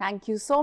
Thank you so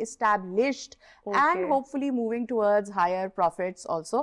established and hopefully moving towards higher profits also.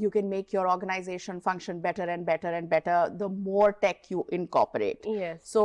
You can make your organization function better and better and better the more tech you incorporate. Yes. So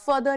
further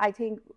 I think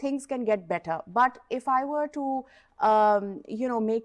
things can get better. But if I were to make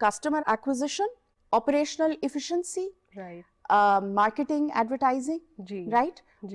customer acquisition, operational efficiency, marketing, advertising, right?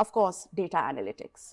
of course data analytics.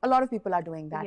a lot of people are doing that.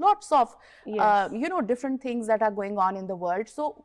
lots of different things that are going on in the world, so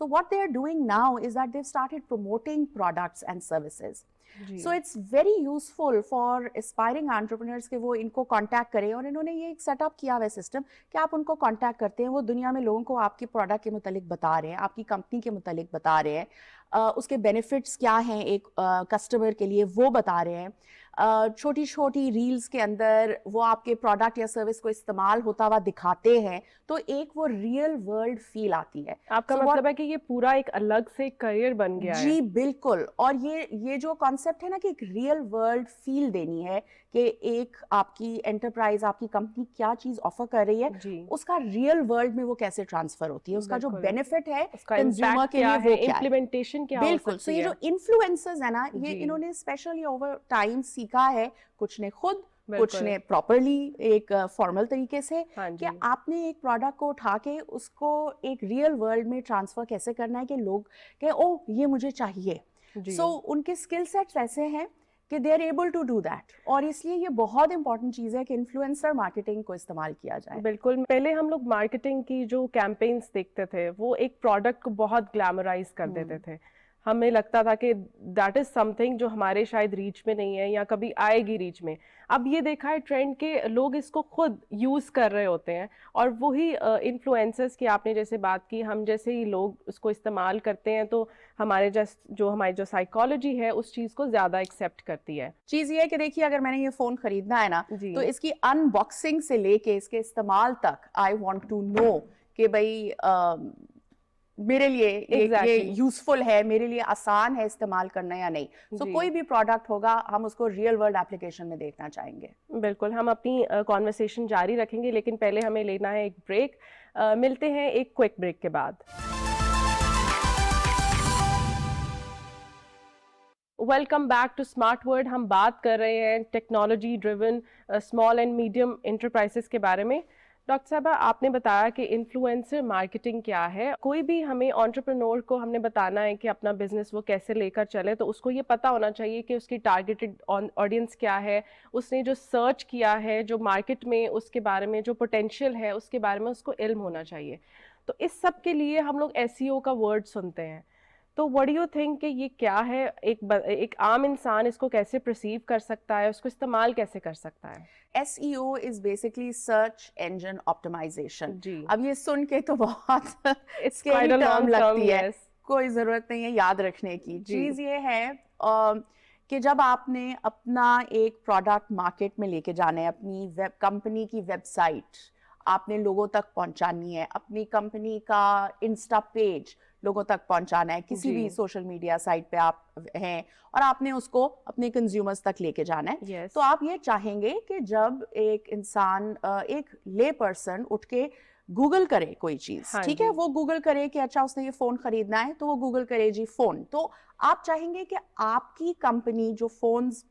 So what they are doing now is that they've started promoting products and services. So it's very useful for aspiring entrepreneurs کہ وہ ان کو contact کریں, اور انہوں نے یہ ایک set up کیا ہوا ہے سسٹم کہ آپ ان کو کانٹیکٹ کرتے ہیں, وہ دنیا میں لوگوں کو آپ کے پروڈکٹ کے متعلق بتا رہے ہیں, آپ کی کمپنی کے متعلق بتا رہے ہیں, اس کے بینیفٹس کیا ہیں ایک کسٹمر کے لیے وہ بتا رہے ہیں. چھوٹی چھوٹی ریلز کے اندر وہ آپ کے پروڈکٹ یا سروس کو استعمال ہوتا ہوا دکھاتے ہیں, تو ایک وہ ریئل ورلڈ فیل آتی ہے. آپ کا مطلب ہے کہ یہ پورا ایک الگ سے کریئر بن گیا ہے. جی بالکل, اور یہ جو کانسیپٹ ہے نا کہ ایک ریئل ورلڈ فیل دینی ہے کہ ایک آپ کی انٹرپرائز, آپ کی کمپنی کیا چیز آفر کر رہی ہے, اس کا ریئل ورلڈ میں وہ کیسے ٹرانسفر ہوتی ہے, اس کا جو بینیفٹ ہے کنزیومر کے لیے وہ کیا ہے, امپلیمنٹیشن کیا ہو سکتی ہے. بالکل. سو یہ جو انفلوئنسرز ہیں نا, یہ انہوں نے اسپیشلی اوور ٹائم سیکھا ہے, کچھ نے خود, کچھ نے پراپرلی ایک فارمل طریقے سے, کہ آپ نے ایک پروڈکٹ کو اٹھا کے اس کو ایک ریئل ورلڈ میں ٹرانسفر کیسے کرنا ہے کہ لوگ کہ او یہ مجھے چاہیے. سو ان کے اسکل سیٹس ایسے ہیں کہ they are able to do that, اور اس لیے یہ بہت امپورٹنٹ چیز ہے کہ انفلوئنسر مارکیٹنگ کو استعمال کیا جائے. بالکل. پہلے ہم لوگ مارکیٹنگ کی جو کیمپینز دیکھتے تھے وہ ایک پروڈکٹ کو بہت گلیمرائز کر دیتے تھے, ہمیں لگتا تھا کہ دیٹ از سم تھنگ جو ہمارے شاید ریچ میں نہیں ہے یا کبھی آئے گی ریچ میں. اب یہ دیکھا ہے ٹرینڈ کہ لوگ اس کو خود یوز کر رہے ہوتے ہیں, اور وہی انفلوئنسرز کی آپ نے جیسے بات کی, ہم جیسے ہی لوگ اس کو استعمال کرتے ہیں تو ہماری جو سائیکالوجی ہے اس چیز کو زیادہ ایکسیپٹ کرتی ہے. چیز یہ ہے کہ دیکھیے اگر میں نے یہ فون خریدنا ہے نا, تو اس کی ان باکسنگ سے لے کے اس کے استعمال تک آئی وانٹ ٹو نو کہ بھائی میرے لیے یہ یوزفل ہے, میرے لیے آسان ہے استعمال کرنا یا نہیں. سو کوئی بھی پروڈکٹ ہوگا ہم اس کو ریئل ورلڈ ایپلیکیشن میں دیکھنا چاہیں گے. بالکل, ہم اپنی کانورسیشن جاری رکھیں گے, لیکن پہلے ہمیں لینا ہے ایک بریک. ملتے ہیں ایک کوئک بریک کے بعد. Welcome back to smart word. ہم بات کر رہے ہیں technology driven small and medium enterprises کے بارے میں. ڈاکٹر صاحبہ, آپ نے بتایا کہ انفلوئنسر مارکیٹنگ کیا ہے. کوئی بھی ہمیں انٹرپرینور کو ہم نے بتانا ہے کہ اپنا بزنس وہ کیسے لے کر چلے, تو اس کو یہ پتہ ہونا چاہیے کہ اس کی ٹارگیٹڈ آڈینس کیا ہے, اس نے جو سرچ کیا ہے, جو مارکیٹ میں اس کے بارے میں جو پوٹینشیل ہے اس کے بارے میں اس کو علم ہونا چاہیے. تو اس سب کے لیے ہم لوگ SEO کا ورڈ سنتے ہیں, تو what do you think کہ یہ کیا ہے, ایک عام انسان اس کو کیسے پرسیو کر سکتا ہے, اس کو استعمال کیسے کر سکتا ہے؟ SEO is basically search engine optimization. اب یہ سن کے تو بہت scary term لگتی ہے, کوئی ضرورت نہیں ہے یاد رکھنے کی. چیز یہ ہے کہ جب آپ نے اپنا ایک پروڈکٹ مارکیٹ میں لے کے جانا ہے, اپنی کمپنی کی ویب سائٹ آپ نے لوگوں تک پہنچانی ہے, اپنی کمپنی کا انسٹا پیج لوگوں تک پہنچانا ہے, کسی بھی سوشل میڈیا سائٹ پہ آپ ہیں اور آپ نے اس کو اپنے کنزیومرز تک لے کے جانا ہے, تو آپ یہ چاہیں گے کہ جب ایک انسان, ایک لے پرسن اٹھ کے گوگل کرے کوئی چیز, ٹھیک ہے, وہ گوگل کرے کہ اچھا اس نے یہ فون خریدنا ہے, تو وہ گوگل کرے جی فون, تو آپ چاہیں گے کہ آپ کی کمپنی جو فونز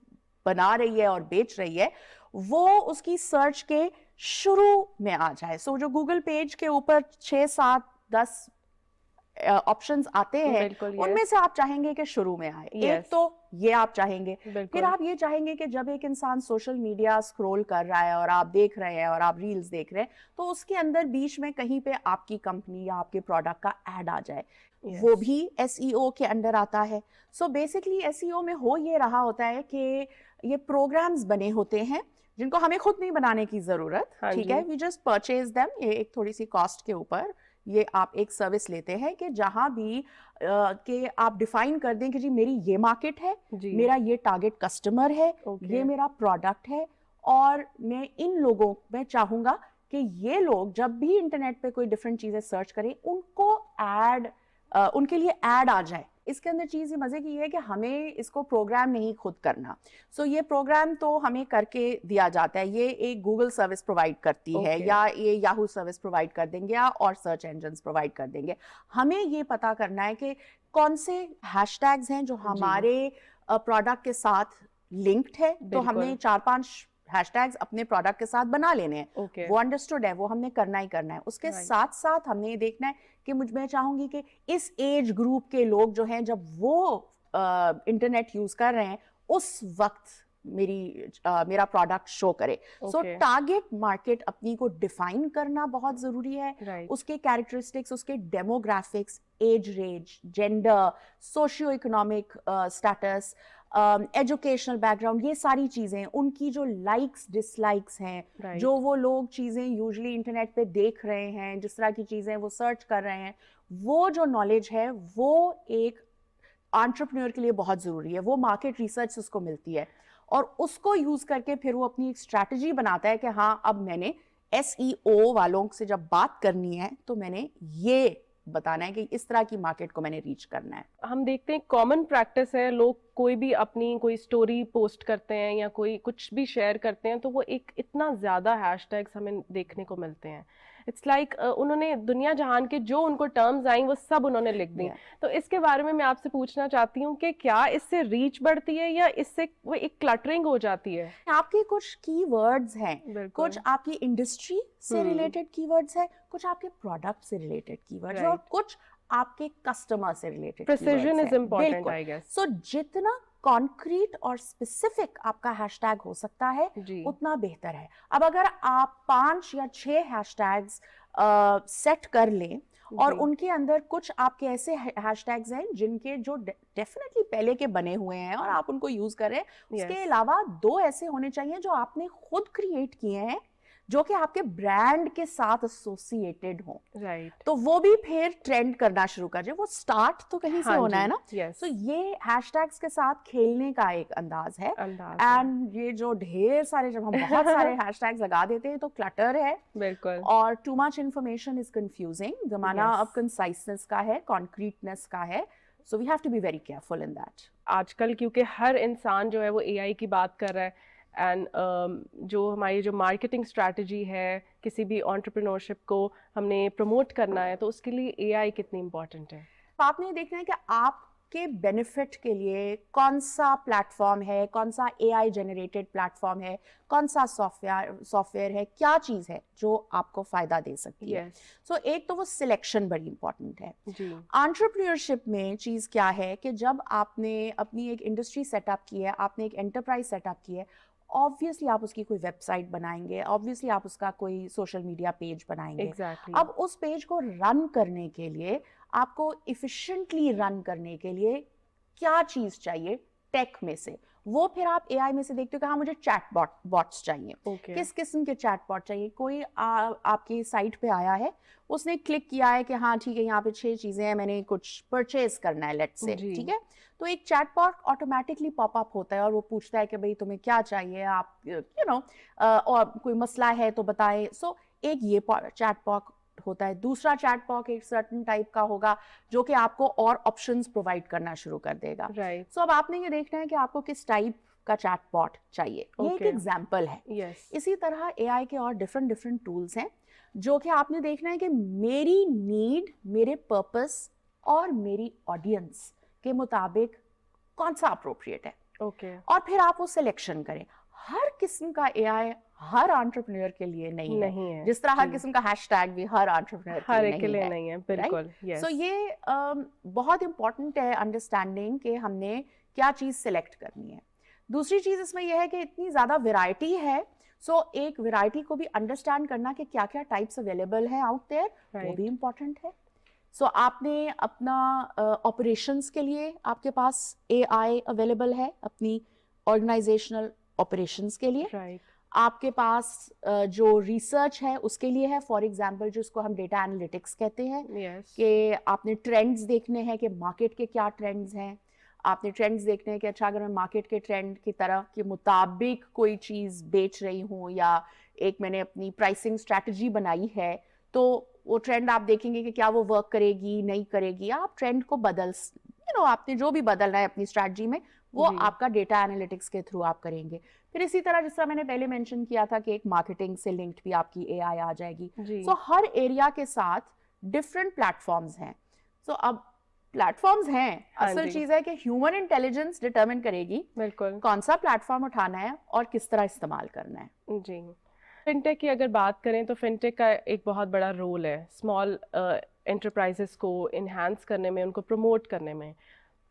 بنا رہی ہے اور بیچ رہی ہے وہ اس کی سرچ کے شروع میں آ جائے. سو جو گوگل پیج کے اوپر 6 7 10 آپشنز آتے ہیں ان میں سے آپ چاہیں گے کہ شروع میں آئے, ایک تو یہ آپ چاہیں گے. پھر آپ یہ چاہیں گے کہ جب ایک انسان سوشل میڈیا اسکرول کر رہا ہے اور آپ دیکھ رہے ہیں اور آپ ریلز دیکھ رہے ہیں, تو اس کے اندر بیچ میں کہیں پہ آپ کی کمپنی یا آپ کے پروڈکٹ کا ایڈ آ جائے, وہ بھی SEO کے انڈر آتا ہے. سو بیسکلی SEO میں ہو یہ رہا ہوتا ہے کہ یہ پروگرامز بنے ہوتے ہیں جن کو ہمیں خود نہیں بنانے کی ضرورت, ٹھیک ہے, وی جسٹ پرچیز دیم, یہ ایک تھوڑی سی کاسٹ کے اوپر یہ آپ ایک سروس لیتے ہیں کہ جہاں بھی کہ آپ ڈیفائن کر دیں کہ جی میری یہ مارکیٹ ہے, میرا یہ ٹارگیٹ کسٹمر ہے, یہ میرا پروڈکٹ ہے, اور میں ان لوگوں میں چاہوں گا کہ یہ لوگ جب بھی انٹرنیٹ پہ کوئی ڈفرینٹ چیزیں سرچ کریں ان کو ایڈ, ان کے لیے ایڈ آ جائے. اس کے اندر چیز یہ مزے کی یہ ہے کہ ہمیں اس کو پروگرام نہیں خود کرنا. سو یہ پروگرام تو ہمیں کر کے دیا جاتا ہے, یہ ایک گوگل سروس پرووائڈ کرتی ہے, یا یہ یاہو سروس پرووائڈ کر دیں گے, اور سرچ انجنز پرووائڈ کر دیں گے. ہمیں یہ پتا کرنا ہے کہ کون سے ہیش ٹیگز ہیں جو ہمارے پروڈکٹ کے ساتھ لنکڈ ہے, تو ہم نے 4-5 ہیش ٹیگز اپنے پروڈکٹ کے ساتھ بنا لینے ہیں, وہ انڈرسٹوڈ ہے, وہ ہم نے کرنا ہی کرنا ہے. اس کے ساتھ ساتھ ہم نے یہ دیکھنا ہے کہ میں چاہوں گی کہ اس ایج گروپ کے لوگ جو ہیں جب وہ انٹرنیٹ یوز کر رہے ہیں اس وقت میرا پروڈکٹ شو کرے. سو ٹارگیٹ مارکیٹ اپنی کو ڈیفائن کرنا بہت ضروری ہے, اس کے کیریکٹرسٹکس, اس کے demographics, age range, gender, socio economic status, educational background, یہ ساری چیزیں, ان کی جو لائکس ڈس لائکس ہیں, جو وہ لوگ چیزیں یوزلی انٹرنیٹ پہ دیکھ رہے ہیں, جس طرح کی چیزیں وہ سرچ کر رہے ہیں, وہ جو نالج ہے وہ ایک انٹرپرینور کے لیے بہت ضروری ہے. وہ مارکیٹ ریسرچ اس کو ملتی ہے, اور اس کو یوز کر کے پھر وہ اپنی ایک اسٹریٹجی بناتا ہے کہ ہاں اب میں نے ایس ای او والوں سے جب بات کرنی ہے تو میں نے یہ بتانا ہے کہ اس طرح کی مارکیٹ کو میں نے ریچ کرنا ہے. ہم دیکھتے ہیں کامن پریکٹس ہے, لوگ کوئی بھی اپنی کوئی سٹوری پوسٹ کرتے ہیں یا کوئی کچھ بھی شیئر کرتے ہیں تو وہ ایک اتنا زیادہ ہیش ٹیگس ہمیں دیکھنے کو ملتے ہیں. اٹس لائک انہوں نے دنیا جہان کے جو ان کو ٹرمز آئیں وہ سب انہوں نے لکھ دی. تو اس کے بارے میں آپ سے پوچھنا چاہتی ہوں کہ کیا اس سے ریچ بڑھتی ہے یا اس سے وہ ایک کلٹرنگ ہو جاتی ہے؟ آپ کے کچھ کی ورڈز ہیں, کچھ آپ کی انڈسٹری سے ریلیٹڈ کی ورڈز ہیں, کچھ آپ کے پروڈکٹ سے ریلیٹڈ کی ورڈز ہیں, اور کچھ آپ کے کسٹمر سے related. Precision is important I guess. So جتنا کانکریٹ اور اسپیسیفک آپ کا ہیش ٹیگ ہو سکتا ہے اتنا بہتر ہے. اب اگر آپ 5 یا 6 ہیش ٹیگز سیٹ کر لیں اور ان کے اندر کچھ آپ کے ایسے ہیش ٹیگز ہیں جن کے جو ڈیفینیٹلی پہلے کے بنے ہوئے ہیں اور آپ ان کو یوز کریں, اس کے علاوہ 2 ایسے ہونے چاہیے جو آپ نے خود کریٹ کیے ہیں جو کہ آپ کے برانڈ کے ساتھ ایسوسیٹڈ ہوں, تو وہ بھی پھر ٹرینڈ کرنا شروع کر جائے. وہ سٹارٹ تو کہیں سے ہونا ہے نا. تو یہ ہیش ٹیگز کے ساتھ کھیلنے کا ایک انداز ہے. اینڈ یہ جو ڈھیر سارے, جب ہم بہت سارے ہیش ٹیگز لگا دیتے ہیں تو کلٹر ہے بالکل, اور too much information is confusing. زمانہ اب کنسائسنس کا ہے, کانکریٹنس کا ہے. So we have to be very careful in that. آج کل کیونکہ ہر انسان جو ہے وہ اے آئی کی بات کر رہا ہے, اینڈ جو ہماری جو مارکیٹنگ اسٹریٹجی ہے, کسی بھی انٹرپرینورشپ کو ہم نے پروموٹ کرنا ہے تو اس کے لیے اے آئی کتنی امپورٹنٹ ہے. آپ نے دیکھنا ہے کہ آپ کے بینیفٹ کے لیے کون سا پلیٹ فارم ہے, کون سا اے آئی جنریٹڈ پلیٹ فارم ہے, کون سا سافٹ ویئر ہے, کیا چیز ہے جو آپ کو فائدہ دے سکتی ہے. سو ایک تو وہ سلیکشن بڑی امپورٹنٹ ہے. انٹرپرینورشپ میں چیز کیا ہے کہ جب آپ نے اپنی ایک انڈسٹری سیٹ اپ کی ہے, آپ نے ایک انٹرپرائز سیٹ اپ کی ہے, obviously آپ اس کی کوئی ویب سائٹ بنائیں گے, obviously آپ اس کا کوئی سوشل میڈیا پیج بنائیں گے. اب اس پیج کو رن کرنے کے لیے, آپ کو ایفیشینٹلی رن کرنے کے لیے کیا چیز چاہیے ٹیک میں سے, وہ پھر آپ اے آئی میں سے دیکھتے ہو کہ ہاں مجھے چیٹ باٹس چاہیے, کس قسم کے چیٹ باٹ چاہیے. کوئی آپ کی سائٹ پہ آیا ہے, اس نے کلک کیا ہے کہ ہاں ٹھیک ہے یہاں پہ 6 چیزیں ہیں, میں نے کچھ پرچیز کرنا ہے لیٹ سے, ٹھیک ہے, تو ایک چیٹ باٹ آٹومیٹکلی پاپ اپ ہوتا ہے اور وہ پوچھتا ہے کہ بھئی تمہیں کیا چاہیے, آپ اور کوئی مسئلہ ہے تو بتائیں. سو ایک یہ چیٹ باٹ ہوتا ہے. دوسرا چیٹ باٹ ایک سرٹن ٹائپ کا ہوگا جو کہ آپ کو اور آپشنز پرووائڈ کرنا شروع کر دے گا. سو اب آپ نے یہ دیکھنا ہے کہ آپ کو کس ٹائپ کا چیٹ باٹ چاہیے. یہ ایک ایگزامپل ہے. اسی طرح اے آئی کے اور ڈفرنٹ ٹولز ہیں جو کہ آپ نے دیکھنا ہے کہ میری نیڈ, میرے پرپس اور میری آڈینس کے مطابق کون سا اپروپریٹ ہے, اور پھر آپ وہ سلیکشن کریں. ہر قسم کا اے آئی ہر انٹرپرینور کے لیے نہیں ہے, جس طرح ہر قسم کا ہیش ٹیگ بھی ہر انٹرپرینور کے لیے نہیں ہے. بالکل. سو یہ بہت امپورٹنٹ ہے انڈرسٹینڈنگ کہ ہم نے کیا چیز سلیکٹ کرنی ہے. دوسری چیز اس میں یہ ہے کہ اتنی زیادہ ویرائٹی ہے, سو ایک ویرائٹی کو بھی انڈرسٹینڈ کرنا کہ کیا کیا ٹائپس اویلیبل ہیں آؤٹ دیئر, وہ بھی امپورٹنٹ ہے. سو آپ نے اپنا آپریشنس کے لیے آپ کے پاس اے آئی اویلیبل ہے, اپنی آرگنائزیشنل آپریشنس کے لیے. آپ کے پاس جو ریسرچ ہے اس کے لیے ہے, فار ایگزامپل جس کو ہم ڈیٹا انالیٹکس کہتے ہیں, کہ آپ نے ٹرینڈز دیکھنے ہیں کہ مارکیٹ کے کیا ٹرینڈز ہیں. آپ نے ٹرینڈز دیکھنے ہیں کہ اچھا اگر میں مارکیٹ کے ٹرینڈ کی طرح کے مطابق کوئی چیز بیچ رہی ہوں یا ایک میں نے اپنی پرائسنگ اسٹریٹجی بنائی ہے, تو وہ ٹرینڈ آپ دیکھیں گے کہ کیا وہ ورک کرے گی نہیں کرے گی. آپ ٹرینڈ کو آپ نے جو بھی بدلنا ہے اپنی اسٹریٹجی میں وہ آپ کا ڈیٹا انالیٹکس کے تھرو آپ کریں گے. پھر اسی طرح جس طرح میں نے پہلے مینشن کیا تھا کہ ایک مارکیٹنگ سے لنکڈ بھی آپ کی اے آئی آ جائے گی. سو ہر ایریا کے ساتھ ڈفرینٹ پلیٹ فارمز ہیں. سو اب پلیٹ فارمز ہیں, اصل چیز ہے کہ ہیومن انٹیلیجنس ڈٹرمن کرے گی بالکل کون سا پلیٹ فارم اٹھانا ہے اور کس طرح استعمال کرنا ہے. جی, فنٹیک کی اگر بات کریں تو فنٹیک کا ایک بہت بڑا رول ہے اسمال انٹرپرائزز کو انہینس کرنے میں, ان کو پروموٹ کرنے میں,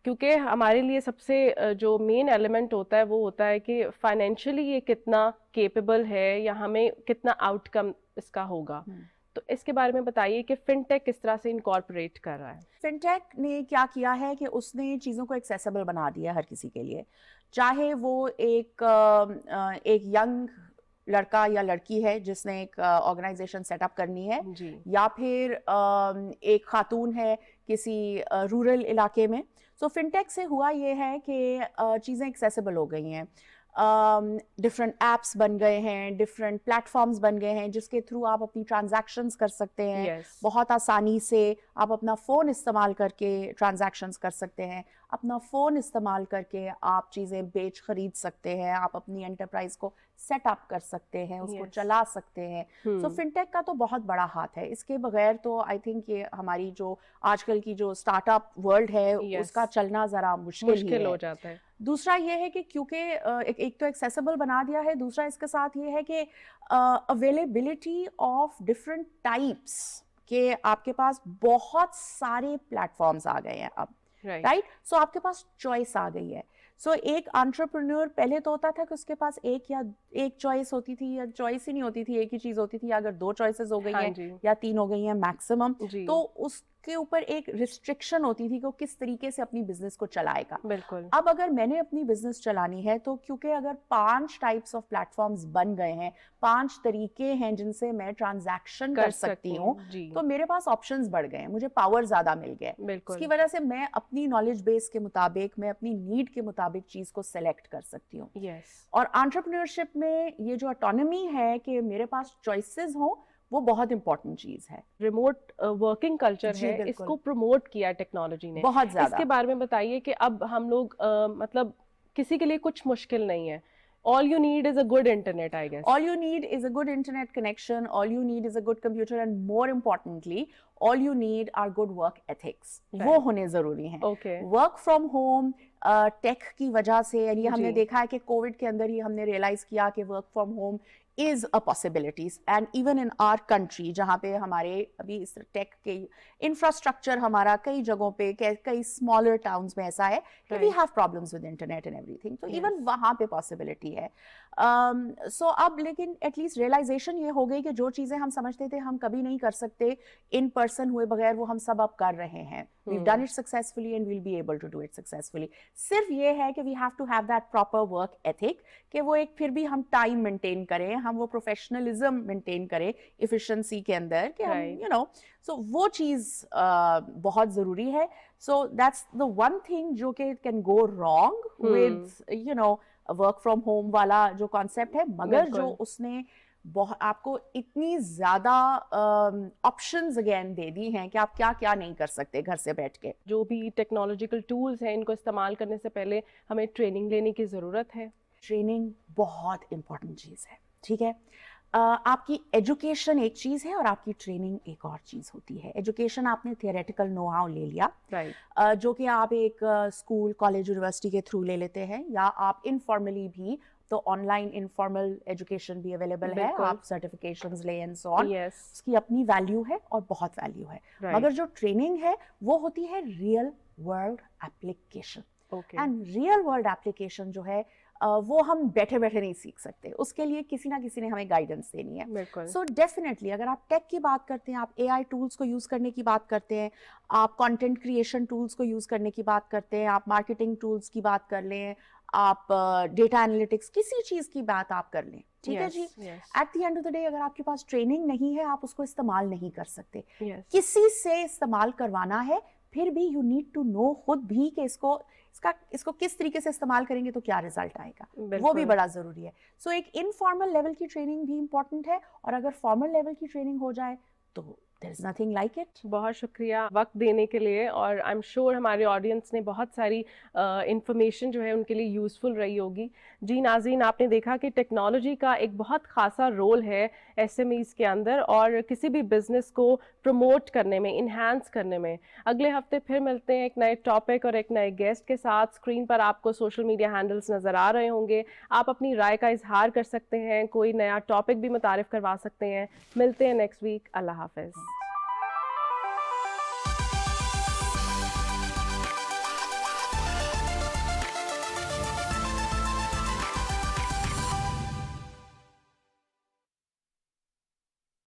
کیونکہ ہمارے لیے سب سے جو مین ایلیمنٹ ہوتا ہے وہ ہوتا ہے کہ فائنینشلی یہ کتنا کیپیبل ہے یا ہمیں کتنا آؤٹ کم اس کا ہوگا. تو اس کے بارے میں بتائیے کہ فنٹیک کس طرح سے انکارپوریٹ کر رہا ہے. فنٹیک نے کیا کیا ہے کہ اس نے چیزوں کو ایکسیسیبل بنا دیا ہر کسی کے لیے, چاہے وہ ایک ینگ لڑکا یا لڑکی ہے جس نے ایک آرگنائزیشن سیٹ اپ کرنی ہے, یا پھر ایک خاتون ہے کسی رورل علاقے میں. سو فنٹیک سے ہوا یہ ہے کہ چیزیں ایکسیسیبل ہو گئی ہیں, ڈفرینٹ ایپس بن گئے ہیں, ڈفرینٹ پلیٹ فارمز بن گئے ہیں جس کے تھرو آپ اپنی ٹرانزیکشنز کر سکتے ہیں. بہت آسانی سے آپ اپنا فون استعمال کر کے ٹرانزیکشنز کر سکتے ہیں, اپنا فون استعمال کر کے آپ چیزیں بیچ خرید سکتے ہیں, آپ اپنی انٹرپرائز کو سیٹ اپ کر سکتے ہیں, اس کو چلا سکتے ہیں. سو فنٹیک کا تو بہت بڑا ہاتھ ہے, اس کے بغیر تو آئی تھنک یہ ہماری جو آج کل کی جو اسٹارٹ اپ ورلڈ ہے اس کا چلنا ذرا مشکل ہو جاتا ہے. دوسرا یہ ہے کہ کیونکہ ایک تو ایکسیسیبل بنا دیا ہے, دوسرا اس کے ساتھ یہ ہے کہ اویلیبلٹی آف ڈفرینٹ ٹائپس کہ آپ کے پاس بہت سارے پلیٹ فارمز آ گئے ہیں اب, رائٹ. سو آپ کے پاس چوائس آ گئی ہے. سو ایک انٹرپرینور پہلے تو ہوتا تھا کہ اس کے پاس ایک چوائس ہوتی تھی, یا چوائس ہی نہیں ہوتی تھی, ایک ہی چیز ہوتی تھی, یا اگر 2 چوائسیز ہو گئی ہیں یا 3 ہو گئی ہیں میکسیمم, تو اس کے اوپر ایک ریسٹرکشن ہوتی تھی کہ وہ کس طریقے سے اپنی بزنس کو چلائے گا. بالکل. اب اگر میں نے اپنی بزنس چلانی ہے تو کیونکہ اگر 5 ٹائپس آف پلیٹ فارمز بن گئے ہیں, 5 طریقے ہیں جن سے میں ٹرانزیکشن کر سکتی ہوں, تو میرے پاس آپشنز بڑھ گئے ہیں, مجھے پاور زیادہ مل گیا. اس کی وجہ سے میں اپنی نالج بیس کے مطابق, میں اپنی نیڈ کے مطابق چیز کو سلیکٹ کر سکتی ہوں. اور انٹرپرینورشپ میں یہ جو آٹونومی ہے کہ میرے پاس چوائسیز ہوں, وہ بہت امپورٹنٹ چیز ہے. ریموٹ ورکنگ کلچر ہے, اس کو پروموٹ کیا ٹیکنالوجی نے بہت زیادہ. اس کے بارے میں بتائیے کہ اب ہم لوگ مطلب کسی کے لیے کچھ مشکل نہیں ہے. All you need is a good internet, I guess. All you need is a good internet connection. All you need is a good computer, and more importantly, all you need are good work ethics. وہ ہونے ضروری ہیں. Work from home ٹیک کی وجہ سے, یعنی ہم نے دیکھا ہے کہ کووڈ کے اندر ہی ہم نے ریئلائز کیا کہ work from home is a possibilities, and even in our country جہاں پہ ہمارے ابھی اس ٹیک کے انفراسٹرکچر ہمارا کئی جگہوں پہ, کئی اسمالر ٹاؤنز میں ایسا ہے کہ we have problems with internet and everything, تو ایون وہاں پہ پاسبلٹی ہے. سو اب لیکن ایٹ لیسٹ ریئلائزیشن یہ ہو گئی کہ جو چیزیں ہم سمجھتے تھے ہم کبھی نہیں کر سکتے ان پرسن ہوئے بغیر, وہ ہم سب اب کر رہے ہیں. We've done it successfully and we'll be able to do it successfully. صرف یہ ہے کہ we have to have that proper work ethic کہ وہ ایک پھر بھی ہم ٹائم مینٹین کریں, ہم وہ پروفیشنلزم مینٹین کریں ایفیشنسی کے اندر کہ ہم یو نو, سو وہ چیز بہت ضروری ہے. So that's the one thing جو کہ can go wrong with you know work from home والا جو کانسیپٹ ہے, مگر جو اس نے آپ کو اتنی زیادہ آپشنز اگین دے دی ہیں کہ آپ کیا کیا نہیں کر سکتے گھر سے بیٹھ کے. جو بھی ٹیکنالوجیکل ٹولز ہیں ان کو استعمال کرنے سے پہلے ہمیں ٹریننگ لینے کی ضرورت ہے. ٹریننگ بہت امپورٹنٹ چیز ہے, ٹھیک ہے. آپ کی ایجوکیشن ایک چیز ہے اور آپ کی ٹریننگ ایک اور چیز ہوتی ہے. ایجوکیشن آپ نے تھیوریٹیکل نو ہاؤ لے لیا, جو کہ آپ ایک اسکول, کالج, یونیورسٹی کے تھرو لے لیتے ہیں, یا آپ انفارملی بھی, تو آن لائن انفارمل ایجوکیشن بھی اویلیبل ہے, آپ سرٹیفکیشنز لیں اینڈ سو آن. اس کی اپنی ویلیو ہے اور بہت ویلیو ہے. مگر جو ٹریننگ ہے وہ ہوتی ہے real world application. And real world application جو ہے وہ ہم بیٹھے بیٹھے نہیں سیکھ سکتے, اس کے لیے کسی نہ کسی نے ہمیں گائیڈنس دینی ہے. سو ڈیفینیٹلی اگر آپ ٹیک کی بات کرتے ہیں, آپ اے آئی ٹولس کو یوز کرنے کی بات کرتے ہیں, آپ کانٹینٹ کریشن ٹولس کو یوز کرنے کی بات کرتے ہیں, آپ مارکیٹنگ ٹولس کی بات کر لیں, آپ ڈیٹا انالیٹکس, کسی چیز کی بات آپ کر لیں, ٹھیک ہے جی. At the end of the day اگر آپ کے پاس ٹریننگ نہیں ہے آپ اس کو استعمال نہیں کر سکتے. کسی سے استعمال کروانا ہے پھر بھی یو نیڈ ٹو نو خود بھی کہ اس کو کس طریقے سے استعمال کریں گے تو کیا رزلٹ آئے گا, وہ بھی بڑا ضروری ہے. سو ایک انفارمل لیول کی ٹریننگ بھی امپورٹنٹ ہے, اور اگر فارمل لیول کی ٹریننگ ہو جائے تو there is nothing like it. بہت شکریہ وقت دینے کے لیے, اور آئی ایم شیور ہمارے آڈینس نے بہت ساری انفارمیشن جو ہے ان کے لیے یوزفل رہی ہوگی. جی ناظرین, آپ نے دیکھا کہ ٹیکنالوجی کا ایک بہت خاصا رول ہے ایس ایم ایز کے اندر, اور کسی بھی بزنس کو پروموٹ کرنے میں, انہینس کرنے میں. اگلے ہفتے پھر ملتے ہیں ایک نئے ٹاپک اور ایک نئے گیسٹ کے ساتھ. اسکرین پر آپ کو سوشل میڈیا ہینڈلز نظر آ رہے ہوں گے, آپ اپنی رائے کا اظہار کر سکتے ہیں, کوئی نیا ٹاپک بھی متعارف کروا سکتے ہیں. ملتے ہیں نیکسٹ ویک. اللہ حافظ.